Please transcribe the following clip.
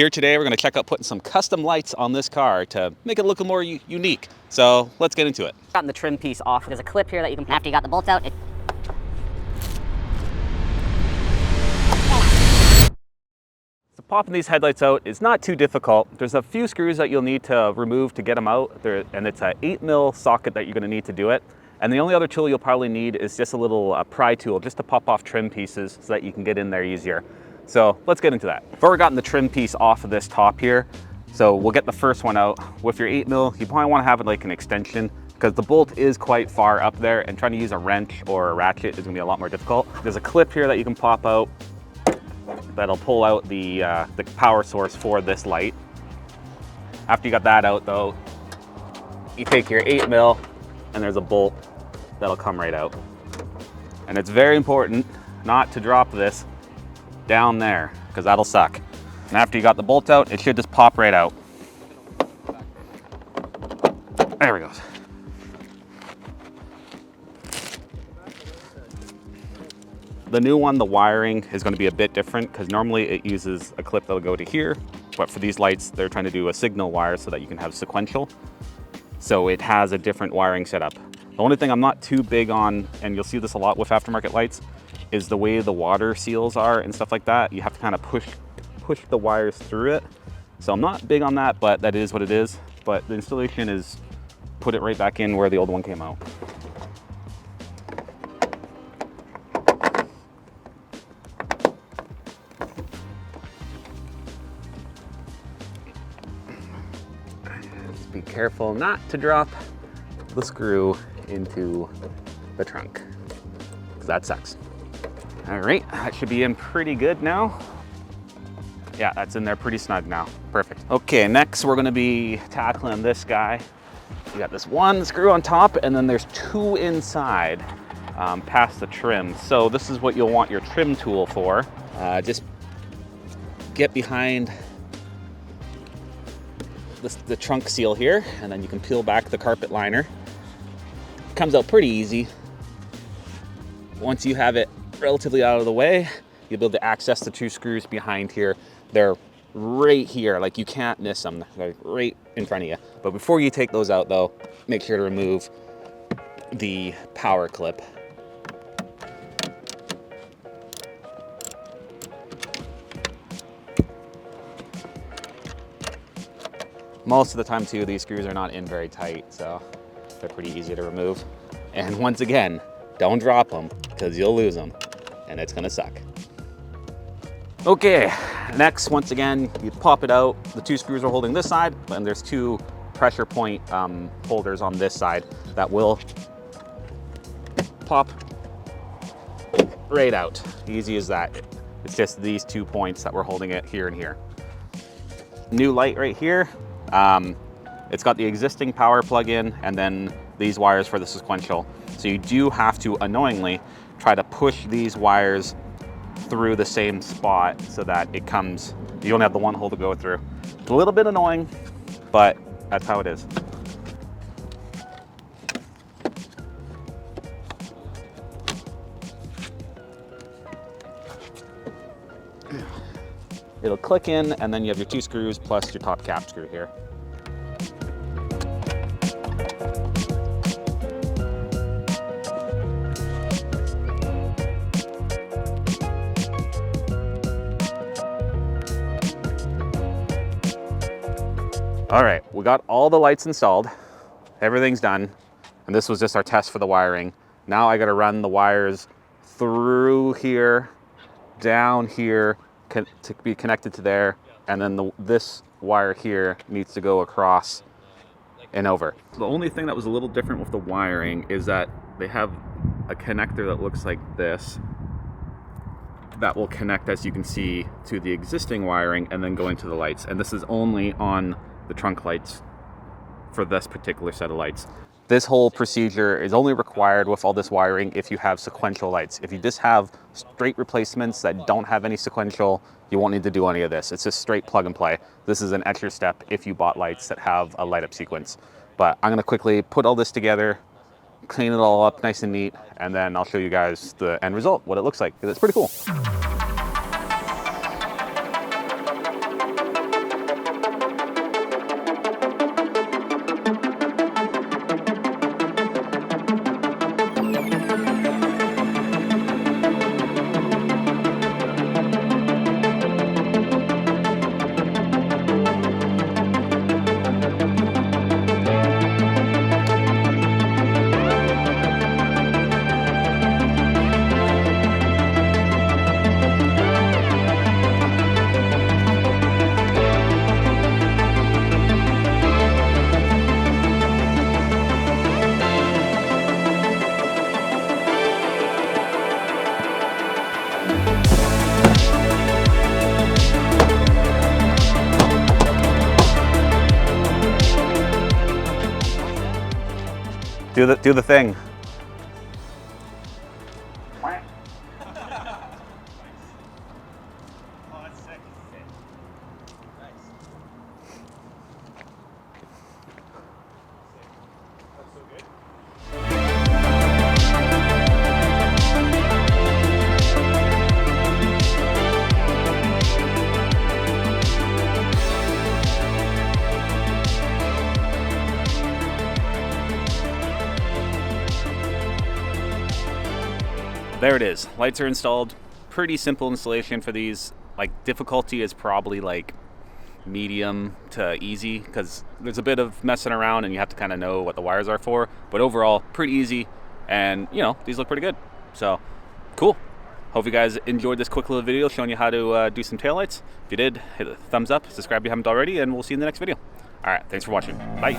Here today, we're going to check out putting some custom lights on this car to make it look more unique. So let's get into it. Gotten the trim piece off. There's a clip here that you can, after you got the bolts out, So popping these headlights out is not too difficult. There's a few screws that you'll need to remove to get them out, and it's an 8mm socket that you're going to need to do it. And the only other tool you'll probably need is just a little pry tool just to pop off trim pieces so that you can get in there easier. So let's get into that. I've already gotten the trim piece off of this top here. So we'll get the first one out. With your 8mm, you probably want to have it like an extension because the bolt is quite far up there and trying to use a wrench or a ratchet is going to be a lot more difficult. There's a clip here that you can pop out that'll pull out the power source for this light. After you got that out though, you take your 8mm and there's a bolt that'll come right out. And it's very important not to drop this down there because that'll suck. And after you got the bolt out, it should just pop right out. There we go. The new one, the wiring is going to be a bit different because normally it uses a clip that'll go to here, but for these lights, they're trying to do a signal wire so that you can have sequential. So it has a different wiring setup. The only thing I'm not too big on, and you'll see this a lot with aftermarket lights, is the way the water seals are and stuff like that. You have to kind of push the wires through it. So I'm not big on that, but that is what it is. But the installation is put it right back in where the old one came out. Just be careful not to drop the screw into the trunk, because that sucks. All right, that should be in pretty good now. Yeah, that's in there pretty snug now. Perfect. Okay, next we're gonna be tackling this guy. You got this one screw on top, and then there's two inside past the trim. So this is what you'll want your trim tool for. Just get behind the trunk seal here, and then you can peel back the carpet liner. Comes out pretty easy. Once you have it relatively out of the way, you'll be able to access the two screws behind here. They're right here, like you can't miss them. They're right in front of you. But before you take those out though, make sure to remove the power clip. Most of the time too, these screws are not in very tight, so they're pretty easy to remove. And once again, don't drop them because you'll lose them and it's gonna suck. Okay, next, once again, you pop it out. The two screws are holding this side, and there's two pressure point holders on this side that will pop right out. Easy as that. It's just these 2 points that we're holding it here and here. New light right here. It's got the existing power plug-in and then these wires for the sequential. So you do have to, annoyingly, try to push these wires through the same spot so that it comes, you only have the one hole to go through. It's a little bit annoying, but that's how it is. It'll click in, and then you have your two screws plus your top cap screw here. All right, we got all the lights installed. Everything's done. And this was just our test for the wiring. Now I gotta run the wires through here, down here, to be connected to there. And then this wire here needs to go across and over. The only thing that was a little different with the wiring is that they have a connector that looks like this that will connect, as you can see, to the existing wiring and then go into the lights. And this is only on the trunk lights for this particular set of lights. This whole procedure is only required with all this wiring if you have sequential lights. If you just have straight replacements that don't have any sequential, you won't need to do any of this. It's just straight plug and play. This is an extra step if you bought lights that have a light up sequence. But I'm gonna quickly put all this together, clean it all up nice and neat, and then I'll show you guys the end result, what it looks like, because it's pretty cool. Do the thing. There it is. Lights are installed. Pretty simple installation for these. Like, difficulty is probably like medium to easy because there's a bit of messing around and you have to kind of know what the wires are for. But overall, pretty easy. And, you know, these look pretty good. So, cool. Hope you guys enjoyed this quick little video showing you how to do some taillights. If you did, hit the thumbs up, subscribe if you haven't already, and we'll see you in the next video. All right, thanks for watching. Bye.